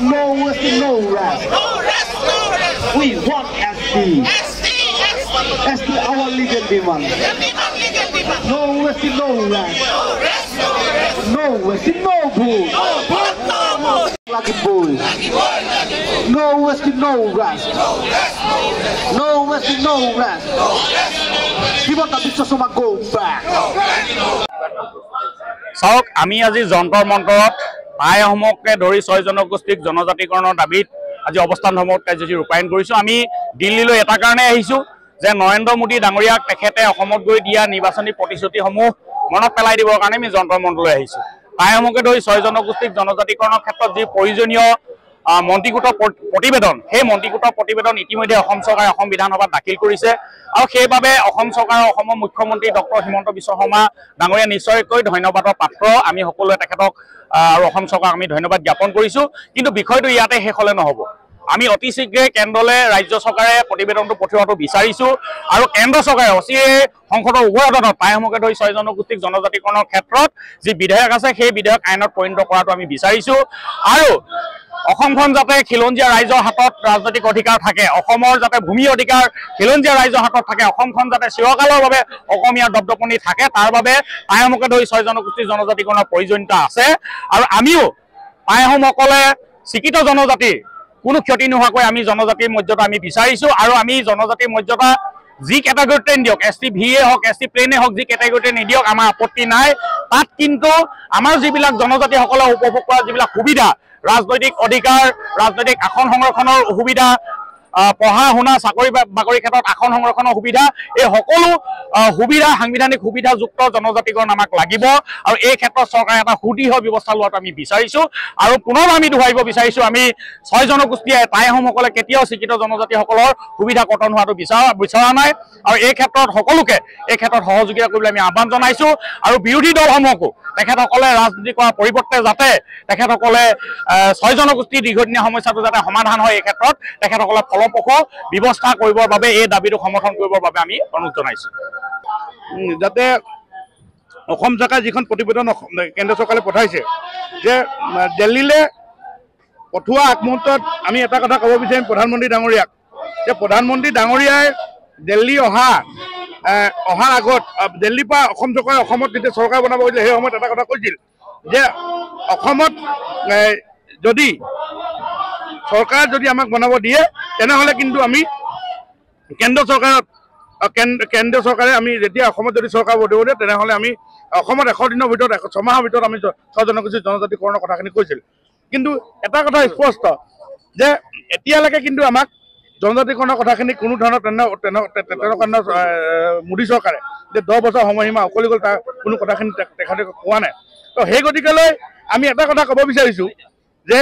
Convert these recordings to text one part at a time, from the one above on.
No ST, no rest. We want ST. ST our legal demand. No ST, no rest. No ST, no bull. Lucky bull. No ST, no rest. No ST, no rest. Give us the business of go back. চাওক আমি আজি যন্ত্ৰৰ মন্ত্ৰত আই অসমকে ধৰি 6 জনগোষ্ঠীক জনজাতিকৰণৰ দাবীত আজি অৱস্থান ধৰ্মত কাৰ্যসূচী ৰূপায়ণ কৰিছোঁ। আমি দিল্লীলৈ এটা কাৰণে আহিছোঁ যে নৰেন্দ্ৰ মোদী ডাঙৰীয়াক তেখেতে অসমত গৈ দিয়া নিৰ্বাচনী প্ৰতিশ্ৰুতিসমূহ মনত পেলাই দিবৰ কাৰণে আমি যন্ত্ৰৰ মন্ত্ৰলৈ আহিছোঁ। আই অসমকে ধৰি 6 জনগোষ্ঠীক জনজাতিকৰণৰ ক্ষেত্ৰত যি প্ৰয়োজনীয় মন্ত্ৰীগোট প্ৰতিবেদন, সেই মন্ত্ৰীগোট প্ৰতিবেদন ইতিমধ্যে অসম চৰকাৰে অসম বিধানসভাত দাখিল কৰিছে আৰু সেইবাবে অসম চৰকাৰৰ অসমৰ মুখ্যমন্ত্ৰী ডক্টৰ হিমন্ত বিশ্ব শৰ্মা ডাঙৰীয়া নিশ্চয়কৈ ধন্যবাদৰ পাত্ৰ। আমি সকলোৱে তেখেতক আৰু অসম চৰকাৰক আমি ধন্যবাদ জ্ঞাপন কৰিছোঁ। কিন্তু বিষয়টো ইয়াতে শেষ হ'লে নহ'ব। আমি অতি শীঘ্ৰে কেন্দ্ৰলৈ ৰাজ্য চৰকাৰে প্ৰতিবেদনটো পঠিওৱাটো বিচাৰিছোঁ আৰু কেন্দ্ৰ চৰকাৰে অচিৰে সংসদৰ উভয় সদনত আই অসমকে ধৰি 6 জনগোষ্ঠীক জনজাতিকৰণৰ ক্ষেত্ৰত যি বিধেয়ক আছে সেই বিধেয়ক আইনত পৰিণত কৰাটো আমি বিচাৰিছোঁ আৰু অসমখন যাতে খিলঞ্জীয়া ৰাইজৰ হাতত ৰাজনৈতিক অধিকাৰ থাকে, অসমৰ যাতে ভূমি অধিকাৰ খিলঞ্জীয়া ৰাইজৰ হাতত থাকে, অসমখন যাতে চিৰকালৰ বাবে অসমীয়াৰ দপদপনি থাকে, তাৰ বাবে আই অসমকে ধৰি 6 জনগোষ্ঠীৰ জনজাতিকৰণৰ প্ৰয়োজনীয়তা আছে। আৰু আমিও আই অসমসকলে স্বীকৃত জনজাতিৰ কোনো ক্ষতি নোহোৱাকৈ আমি জনজাতিৰ মৰ্যাদা আমি বিচাৰিছোঁ আৰু আমি জনজাতিৰ মৰ্যাদা যি কেটেগৰীতে নিদিয়ক, ST ভিয়ে হওক, ST প্লেনে হওক, যি কেটেগৰীতে নিদিয়ক আমাৰ আপত্তি নাই। তাত কিন্তু আমাৰ যিবিলাক জনজাতিসকলে উপভোগ কৰা যিবিলাক সুবিধা, ৰাজনৈতিক অধিকাৰ, ৰাজনৈতিক আসন সংৰক্ষণৰ সুবিধা, পঢ়া শুনা চাকৰি বাকৰিৰ ক্ষেত্ৰত আসন সংৰক্ষণৰ সুবিধা, এই সকলো সুবিধা সাংবিধানিক সুবিধাযুক্ত জনজাতিকৰণ আমাক লাগিব আৰু এই ক্ষেত্ৰত চৰকাৰে এটা সুদৃঢ় ব্যৱস্থা লোৱাটো আমি বিচাৰিছোঁ। আৰু পুনৰ আমি দোহাৰিব বিচাৰিছোঁ, আমি 6 জনগোষ্ঠীয়ে আই অসমসকলে কেতিয়াও স্বীকৃত জনজাতিসকলৰ সুবিধা কৰ্তন হোৱাটো বিচৰা নাই আৰু এই ক্ষেত্ৰত সকলোকে এই ক্ষেত্ৰত সহযোগিতা কৰিবলৈ আমি আহ্বান জনাইছোঁ। আৰু বিৰোধী দলসমূহকো তেখেতসকলে ৰাজনীতি কৰাৰ পৰিৱৰ্তে যাতে তেখেতসকলে 6 জনগোষ্ঠীৰ দীৰ্ঘদিনীয়া সমস্যাটো যাতে সমাধান হয়, এই ক্ষেত্ৰত তেখেতসকলে ফলপ্ৰসূ ব্যৱস্থা কৰিবৰ বাবে এই দাবীটো সমৰ্থন কৰিবৰ বাবে আমি অনুৰোধ জনাইছোঁ। যাতে অসম চৰকাৰে যিখন প্ৰতিবেদন কেন্দ্ৰ চৰকাৰে পঠাইছে যে দিল্লীলৈ পঠোৱা আগমুহূৰ্তত আমি এটা কথা ক'ব বিচাৰিম প্ৰধানমন্ত্ৰী ডাঙৰীয়াক, যে প্ৰধানমন্ত্ৰী ডাঙৰীয়াই দিল্লী অহাৰ আগত দিল্লীৰ পৰা অসম চৰকাৰে অসমত যেতিয়া চৰকাৰ বনাব গৈছিলে সেই সময়ত এটা কথা কৈছিল যে অসমত যদি চৰকাৰ যদি আমাক বনাব দিয়ে তেনেহ'লে কিন্তু আমি কেন্দ্ৰীয় চৰকাৰে আমি যেতিয়া অসমত যদি চৰকাৰ বনাব দিয়ে তেনেহ'লে আমি অসমত 100 দিনৰ ভিতৰত 6 মাহৰ ভিতৰত আমি 6 জনগোষ্ঠীৰ জনজাতিকৰণৰ কথাখিনি কৈছিল। কিন্তু এটা কথা স্পষ্ট যে এতিয়ালৈকে কিন্তু আমাক জনজাতিকৰণৰ কথাখিনি কোনো ধৰণৰ তেনেকুৱা মোদী চৰকাৰে যে 10 বছৰ সময়সীমা উকলি গ'ল তাৰ কোনো কথাখিনি তেখেতে কোৱা নাই। তো সেই গতিকেলৈ আমি এটা কথা ক'ব বিচাৰিছোঁ যে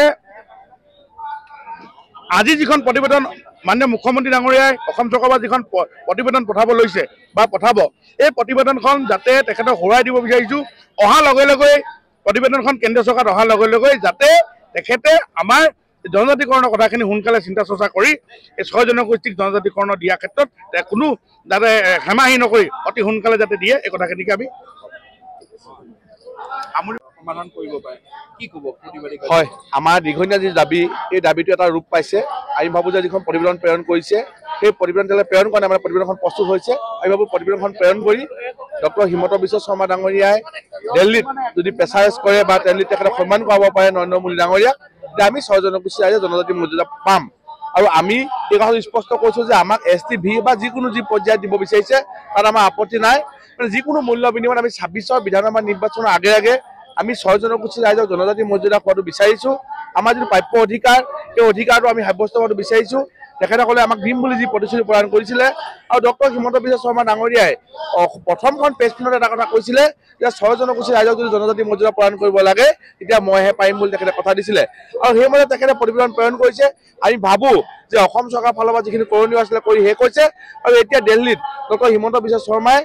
আজি যিখন প্ৰতিবেদন মাননীয় মুখ্যমন্ত্ৰী ডাঙৰীয়াই অসম চৰকাৰৰ পৰা যিখন প্ৰতিবেদন পঠাব লৈছে বা পঠাব, এই প্ৰতিবেদনখন যাতে তেখেতক হৰুৱাই দিব বিচাৰিছোঁ। অহাৰ লগে লগে প্ৰতিবেদনখন কেন্দ্ৰীয় চৰকাৰত অহাৰ লগে লগে যাতে তেখেতে আমাৰ জনজাতিকৰণৰ কথাখিনি সোনকালে চিন্তা চৰ্চা কৰি এই 6 জনগোষ্ঠীক জনজাতিকৰণ দিয়াৰ ক্ষেত্ৰত কোনো যাতে হেমাহি নকৰি অতি সোনকালে যাতে দিয়ে, এই কথাখিনিকে আমি সমাধান কৰিব পাৰে। কি ক'ব প্ৰতিবাদী? হয়, আমাৰ দীৰ্ঘদিনীয়া যি দাবী, এই দাবীটো এটা ৰূপ পাইছে। আমি ভাবোঁ যে যিখন প্ৰতিবেদন প্ৰেৰণ কৰিছে সেই প্ৰতিবেদন প্ৰেৰণ কৰা মানে প্ৰতিবেদনখন প্ৰস্তুত হৈছে। আমি ভাবোঁ প্ৰতিবেদনখন প্ৰেৰণ কৰি ডক্টৰ হিমন্ত বিশ্ব শৰ্মা ডাঙৰীয়াই দিল্লীত যদি প্ৰেছাৰাইজ কৰে বা দিল্লীত তেখেতক সন্মান কৰাব পাৰে নৰেন্দ্ৰ মোদী ডাঙৰীয়াক, যে আমি 6 জনগোষ্ঠী ৰাইজে জনজাতি মৰ্যাদা পাম। আৰু আমি এই কথাটো স্পষ্ট কৈছোঁ যে আমাক ST ভি বা যিকোনো যি পৰ্যায়ত দিব বিচাৰিছে তাত আমাৰ আপত্তি নাই। মানে যিকোনো মূল্য বিনিময়ত আমি 26ৰ বিধানসভা নিৰ্বাচনৰ আগে আগে আমি 6 জনগোষ্ঠী ৰাইজক জনজাতি মৰ্যাদা পোৱাটো বিচাৰিছোঁ। আমাৰ যিটো প্ৰাপ্য অধিকাৰ সেই অধিকাৰটো আমি সাব্যস্ত কৰাটো বিচাৰিছোঁ। তেখেতসকলে আমাক দিম বুলি যি প্ৰতিশ্ৰুতি প্ৰদান কৰিছিলে আৰু ডক্টৰ হিমন্ত বিশ্ব শৰ্মা ডাঙৰীয়াই প্ৰথমখন প্ৰেছমিটত এটা কথা কৈছিলে যে 6 জনগোষ্ঠী ৰাইজক যদি জনজাতি মৰ্যাদা প্ৰদান কৰিব লাগে তেতিয়া মইহে পাৰিম বুলি তেখেতে কথা দিছিলে আৰু সেইমতে তেখেতে প্ৰতিবেদন প্ৰেৰণ কৰিছে। আমি ভাবোঁ যে অসম চৰকাৰৰ ফালৰ পৰা যিখিনি কৰণীয় আছিলে কৰি শেষ হৈছে আৰু এতিয়া দিল্লীত ডক্টৰ হিমন্ত বিশ্ব শৰ্মাই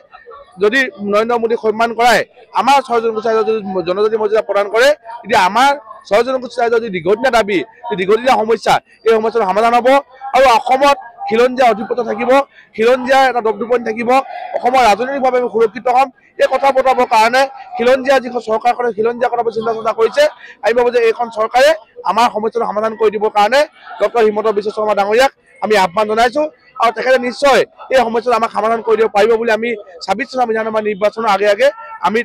যদি নৰেন্দ্ৰ মোদীক সন্মান কৰাই আমাৰ 6 জনগোষ্ঠী ৰাইজক যদি জনজাতি মৰ্যাদা প্ৰদান কৰে তেতিয়া আমাৰ 6 জনগোষ্ঠী ৰাইজৰ যি দীৰ্ঘদিনীয়া দাবী, যি দীৰ্ঘদিনীয়া সমস্যা, এই সমস্যাটো সমাধান হ'ব আৰু অসমত খিলঞ্জীয়া অধিপত্য থাকিব, খিলঞ্জীয়াৰ এটা দপদপনি থাকিব, অসমৰ ৰাজনৈতিকভাৱে আমি সুৰক্ষিত হ'ম। এই কথা পতাবৰ কাৰণে খিলঞ্জীয়া যিখন চৰকাৰখনে খিলঞ্জীয়া কথা চিন্তা চৰ্চা কৰিছে। আমি ভাবোঁ যে এইখন চৰকাৰে আমাৰ সমস্যাটো সমাধান কৰি দিবৰ কাৰণে ডক্টৰ হিমন্ত বিশ্ব শৰ্মা ডাঙৰীয়াক আমি আহ্বান জনাইছোঁ আৰু তেখেতে নিশ্চয় এই সমস্যাটো আমাক সমাধান কৰি দিব পাৰিব বুলি আমি ২৬ চনৰ বিধানসভা নিৰ্বাচনৰ আগে আগে আমি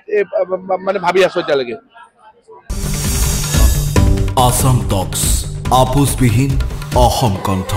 মানে ভাবি আছোঁ এতিয়ালৈকে। আসাম টক্স আপোচবিহীন অসম কণ্ঠ।